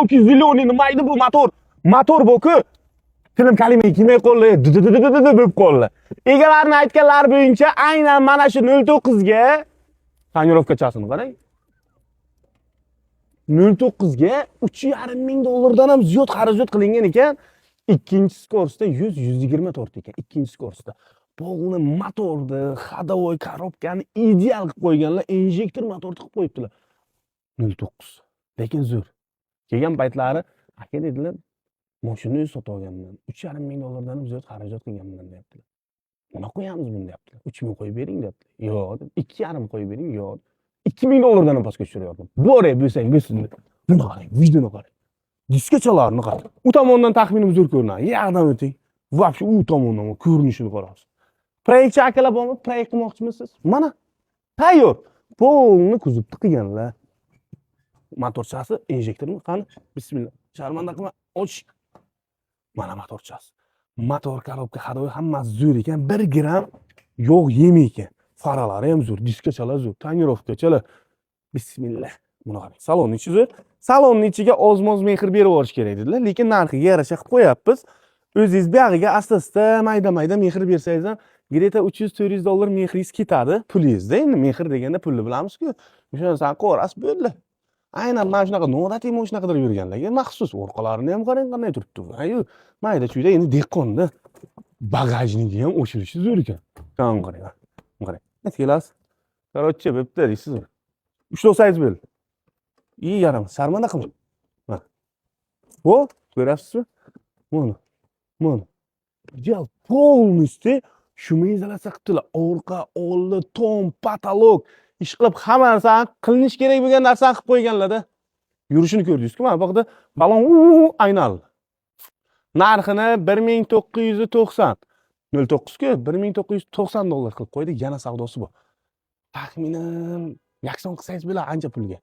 Yoki ziloniy nimaydi bu motor? Motor bu-ku. Film kalima kimay qoldi, bo'lib qoldi. Egalarning aytganlari bo'yicha aynan mana shu 09 ga tonirovkachasini qarang. 09 ga 3,5 ming dollardan ham ziyod xarajat qilingan ekan. Ikkinchi skorsda 100-120 tortdi ekan. Ikkinchi skorsda. Polni motorni, ходовой коробкani ideal qilib qo'yganlar, injektor motor qilib qo'yibdilar. 09. Lekin zo'r. Kelgan paytlari aka dedilar, mashinani sotib olganman. 3,5 ming dollardan ham ziyod xarajat qilganman deyaptilar. Nima qo'yamiz buni deyaptilar. 3 ming qo'yib bering deyaptilar. Yo'q, 2,5 qo'yib bering, yo'q. 2 ming dollardan ham pastga tushiryapman. Bo'ray bo'lsang bo'lsin. Buni qarang, videoni qarang. Diskachalarni qarang. U tomondan taxminim zo'r ko'rinadi. Yoqdan o'ting. Вообще u tomondan ko'rinishini qarasiz. Proyektchi akalar bormi? Proyekt qilmoqchimisiz? Mana tayyor. Polni kuzovni qilganlar. Motorchasi, injektorni qani? Bismillah. Sharmanda qilma. Och. Mana motorchasi. Motor korobka ходовой hammasi zo'r ekan. 1 gram yog' yemaydi. Faralari ham zo'r, diskachalar zo'r, tonirovkachalar. Bismillah. Buni qarang. Salonni ichi zo'r. Salonning ichiga ozmoz mehr berib yuborish kerak dedilar, lekin narxiga yarasha qilib qo'yapmiz. O'zingiz buyog'iga asta-asta mayda-mayda mehr bersangiz ham, greta 300-400 dollar mehringiz ketadi, pulingizda. Endi mehr deganda pulni bilamiz-ku. O'shanisini qo'rasiz bo'ldi. Aynan mana shunaqa noodatiy mashina qidirib yurganlarga maxsus orqalarini ham qarang qanday turibdi. Ayu, mayda-chuyda endi dehqonda bagajniki ham o'chirishi zo'r ekan. Qarang. Qarang. Nima kelasiz? Короче, bo'pti deysiz. 3.8 bo'l. İyi yaram. Sarmanda qilib. Ha. Bu, ko'rasizmi? Mana. Ideal полностью shumizalasa qildilar. Orqa, oldi, tom, patolog, ish qilib hamma narsani qilinish kerak bo'lgan narsani qilib qo'yganlar-da. Yurishini ko'rdingizku, mana bu yerda balon aynal. Narxini 1990. 09 ku 1990 dollar qilib qo'ydik, yana savdosi bor. Taxminan yakson qilsangiz bo'ladi ancha pulga.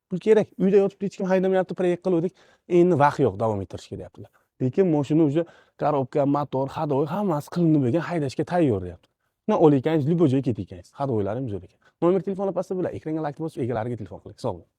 Pul kerak. Uyda yotib hech kim haydamayapti, proyekt qildik. Endi vaqt yo'q, davom ettirishga deyaptilar. Lekin mashina уже korobka, motor, ходовой hammasi qilinib bo'lgan, haydashga tayyor deyapti. Nima olaykangiz, любой joyga ketaykangiz. Ходовойlarim zo'r ekan. Nomer telefoni pastda bo'ladi. Ekranga like bosib, egalariga telefon qiling. Sog' bo'ling.